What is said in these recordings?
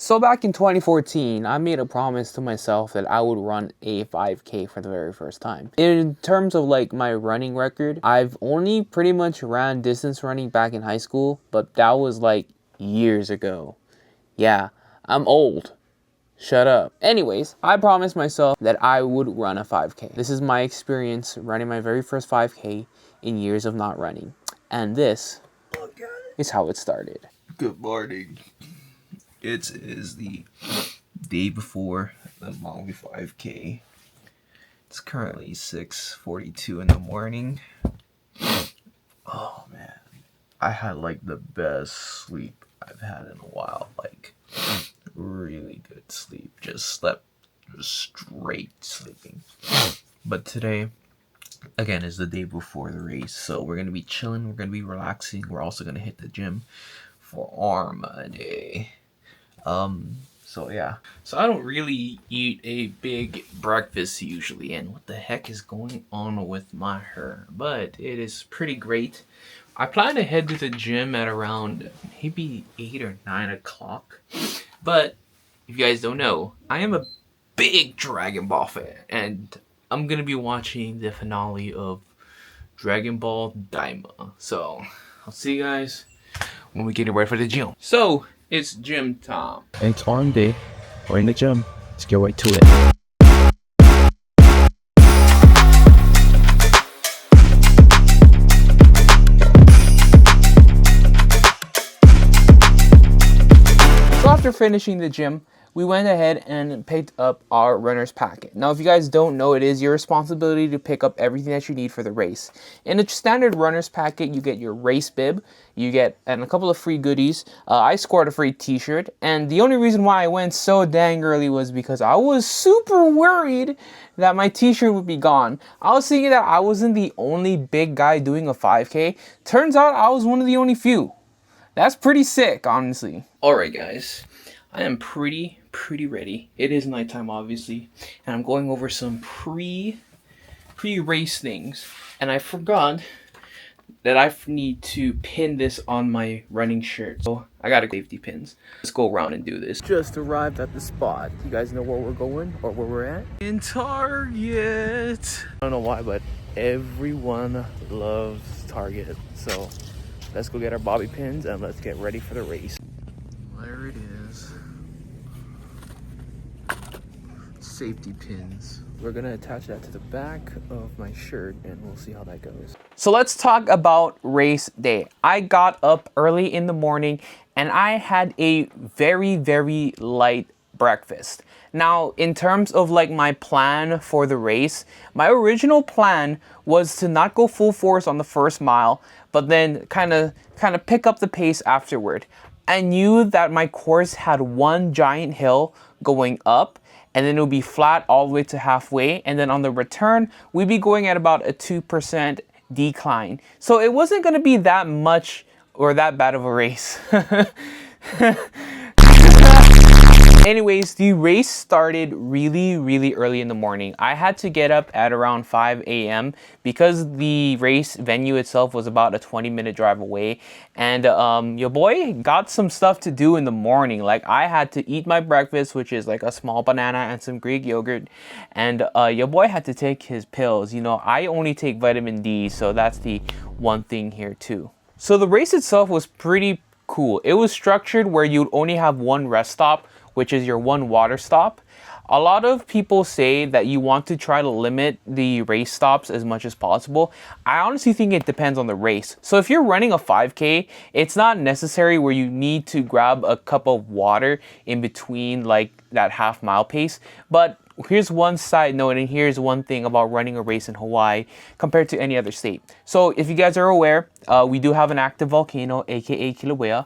So back in 2014, I made a promise to myself that I would run a 5K for the very first time. In terms of like my running record, I've only pretty much ran distance running back in high school, but that was like years ago. Yeah, I'm old. Shut up. Anyways, I promised myself that I would run a 5K. This is my experience running my very first 5K in years of not running. And this is how it started. Good morning. It is the day before the Maui 5K. It's currently 6:42 in the morning. Oh man, I had like the best sleep I've had in a while. Like really good sleep. Just slept straight sleeping. But today, again, is the day before the race, so we're gonna be chilling. We're gonna be relaxing. We're also gonna hit the gym for Arma Day. So yeah. So I don't really eat a big breakfast usually, and what the heck is going on with my hair? But it is pretty great. I plan to head to the gym at around maybe 8 or 9 o'clock. But if you guys don't know, I am a big Dragon Ball fan, and I'm gonna be watching the finale of Dragon Ball Daima. So I'll see you guys when we get ready for the gym. So it's gym time. It's arm day. We're in the gym. Let's get right to it. So after finishing the gym, we went ahead and picked up our runner's packet. Now, if you guys don't know, it is your responsibility to pick up everything that you need for the race. In a standard runner's packet, you get your race bib, you get and a couple of free goodies. I scored a free t-shirt, and the only reason why I went so dang early was because I was super worried that my t-shirt would be gone. I was thinking that I wasn't the only big guy doing a 5K. Turns out I was one of the only few. That's pretty sick, honestly. Alright guys, I am pretty ready. It is nighttime, obviously, and I'm going over some pre-race things, and I forgot that I need to pin this on my running shirt, so I got safety pins. Let's go around and do this. Just arrived at the spot. You guys know where we're going or where we're at? In Target. I don't know why, but everyone loves Target, so let's go get our bobby pins and let's get ready for the race. There it is. Safety pins. We're gonna attach that to the back of my shirt and we'll see how that goes. So let's talk about race day. I got up early in the morning and I had a very light breakfast. Now, in terms of like my plan for the race, my original plan was to not go full force on the first mile, but then kind of pick up the pace afterward. I knew that my course had one giant hill going up, and then it would be flat all the way to halfway, and then on the return, we'd be going at about a 2% decline. So it wasn't going to be that much or that bad of a race. Anyways, the race started really early in the morning. I had to get up at around 5 a.m. because the race venue itself was about a 20-minute drive away. And your boy got some stuff to do in the morning. Like, I had to eat my breakfast, which is like a small banana and some Greek yogurt. And your boy had to take his pills. You know, I only take vitamin D, so that's the one thing here too. So the race itself was pretty cool. It was structured where you'd only have one rest stop, which is your one water stop. A lot of people say that you want to try to limit the race stops as much as possible. I honestly think it depends on the race. So if you're running a 5K, it's not necessary where you need to grab a cup of water in between like that half-mile pace. But here's one side note, and here's one thing about running a race in Hawaii compared to any other state. So if you guys are aware, we do have an active volcano, aka Kilauea,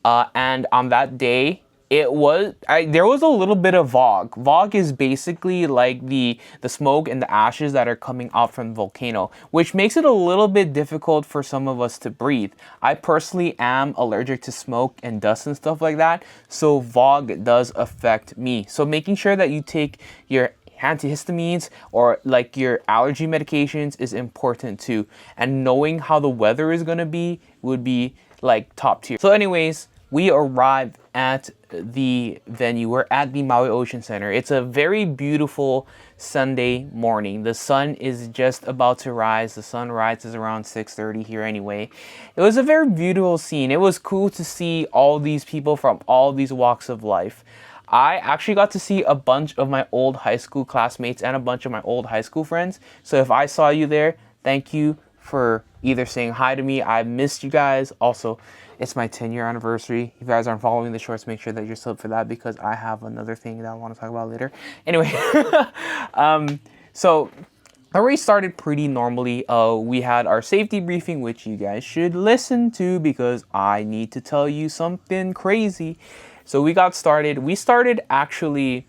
and on that day, there was a little bit of fog. Fog is basically like the smoke and the ashes that are coming out from the volcano, which makes it a little bit difficult for some of us to breathe. I personally am allergic to smoke and dust and stuff like that, so fog does affect me. So making sure that you take your antihistamines or like your allergy medications is important too. And knowing how the weather is gonna be would be like top tier. So anyways, we arrived at the venue. We're at the Maui Ocean Center. It's a very beautiful Sunday morning. The sun is just about to rise. The sun rises around 6:30 here anyway. It was a very beautiful scene. It was cool to see all these people from all these walks of life. I actually got to see a bunch of my old high school classmates and a bunch of my old high school friends. So if I saw you there, thank you for either saying hi to me. I missed you guys. Also, it's my 10-year anniversary. If you guys aren't following the shorts, make sure that you're subbed for that because I have another thing that I want to talk about later. Anyway, so the race started pretty normally. We had our safety briefing, which you guys should listen to because I need to tell you something crazy. So we got started. We started actually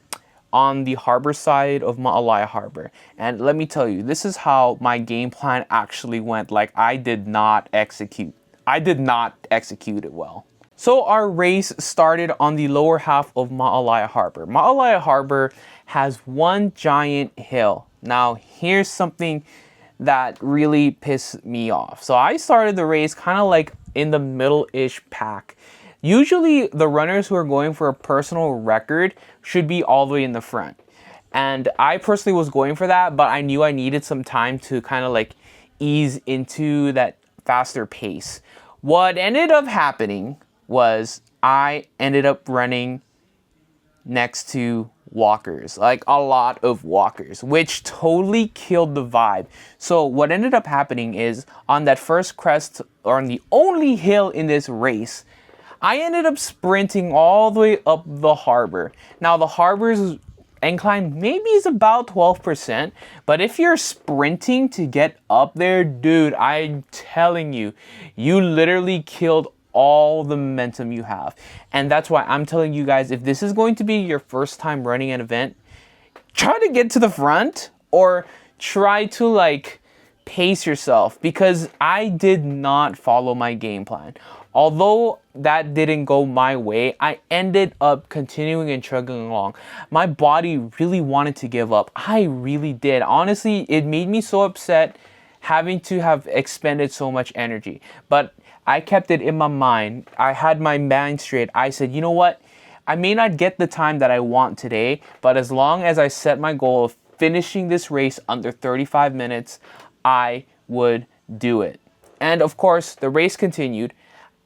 on the harbor side of Ma'alaya Harbor. And let me tell you, this is how my game plan actually went. Like, I did not execute it well. So our race started on the lower half of Ma'alaya Harbor. Ma'alaya Harbor has one giant hill. Now, here's something that really pissed me off. So I started the race kind of like in the middle-ish pack. Usually the runners who are going for a personal record should be all the way in the front. And I personally was going for that, but I knew I needed some time to kind of like ease into that faster pace. What ended up happening was I ended up running next to walkers, like a lot of walkers, which totally killed the vibe. So what ended up happening is on that first crest, or on the only hill in this race, I ended up sprinting all the way up the harbor. Now the harbor's incline maybe is about 12%, but if you're sprinting to get up there, dude, I'm telling you, you literally killed all the momentum you have. And that's why I'm telling you guys, if this is going to be your first time running an event, try to get to the front or try to like pace yourself, because I did not follow my game plan. Although that didn't go my way, I ended up continuing and chugging along. My body really wanted to give up. I really did. Honestly, it made me so upset having to have expended so much energy. But I kept it in my mind. I had my mind straight. I said, you know what? I may not get the time that I want today, but as long as I set my goal of finishing this race under 35 minutes, I would do it. And of course, the race continued.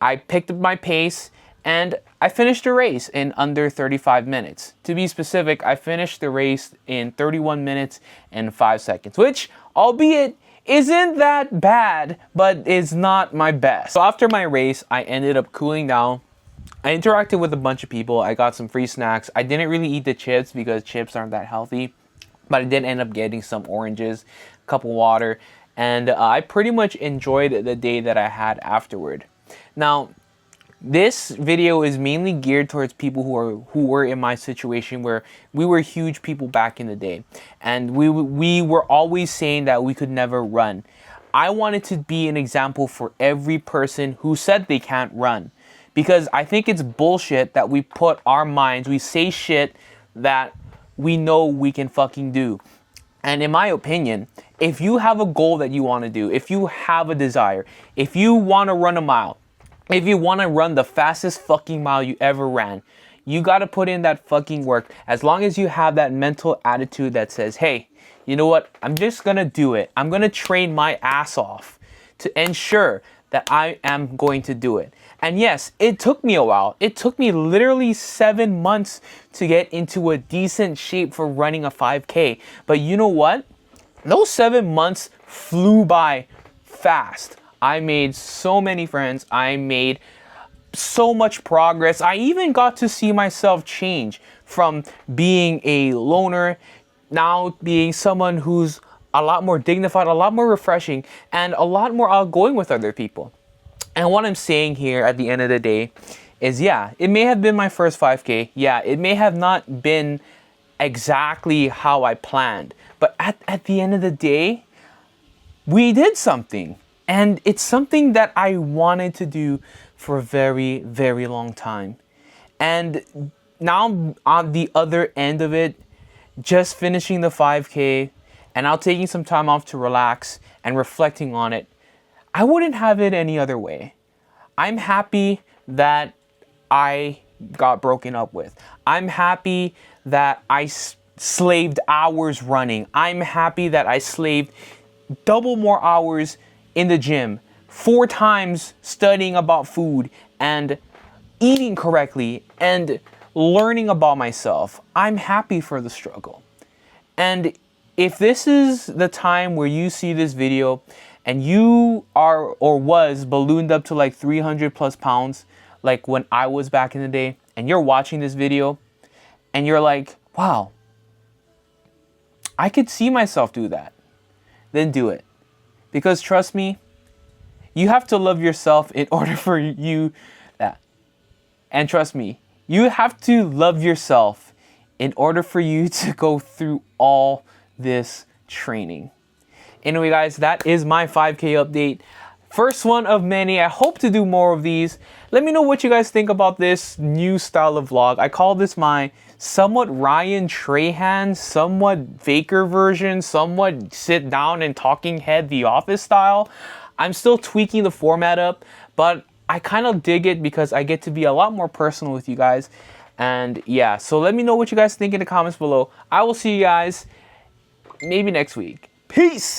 I picked up my pace and I finished the race in under 35 minutes. To be specific, I finished the race in 31 minutes and 5 seconds, which, albeit, isn't that bad, but is not my best. So after my race, I ended up cooling down. I interacted with a bunch of people. I got some free snacks. I didn't really eat the chips because chips aren't that healthy, but I did end up getting some oranges, a cup of water, and I pretty much enjoyed the day that I had afterward. Now, this video is mainly geared towards people who were in my situation where we were huge people back in the day, and we were always saying that we could never run. I wanted to be an example for every person who said they can't run, because I think it's bullshit that we put our minds, we say shit that we know we can fucking do. And in my opinion, if you have a goal that you want to do, if you have a desire, if you want to run a mile, if you want to run the fastest fucking mile you ever ran, you got to put in that fucking work. As long as you have that mental attitude that says, hey, you know what? I'm just going to do it. I'm going to train my ass off to ensure that I am going to do it. And yes, it took me a while. It took me literally 7 months to get into a decent shape for running a 5K. But you know what? Those 7 months flew by fast. I made so many friends. I made so much progress. I even got to see myself change from being a loner, now being someone who's a lot more dignified, a lot more refreshing, and a lot more outgoing with other people. And what I'm saying here at the end of the day is, yeah, it may have been my first 5K. Yeah, it may have not been exactly how I planned. But at the end of the day, we did something. And it's something that I wanted to do for a very, very long time. And now on the other end of it, just finishing the 5K and now taking some time off to relax and reflecting on it, I wouldn't have it any other way. I'm happy that I got broken up with. I'm happy that I slaved hours running. I'm happy that I slaved double more hours in the gym, 4 times studying about food and eating correctly and learning about myself. I'm happy for the struggle. And if this is the time where you see this video and you are or was ballooned up to like 300 plus pounds, like when I was back in the day, and you're watching this video and you're like, wow, I could see myself do that, then do it. Because trust me, you have to love yourself in order for you that. And trust me, you have to love yourself in order for you to go through all this training. Anyway, guys, that is my 5K update. First one of many. I hope to do more of these. Let me know what you guys think about this new style of vlog. I call this my somewhat Ryan Trahan, somewhat Faker version, somewhat sit down and talking head The Office style. I'm still tweaking the format up, but I kind of dig it because I get to be a lot more personal with you guys. And yeah, so let me know what you guys think in the comments below. I will see you guys maybe next week. Peace!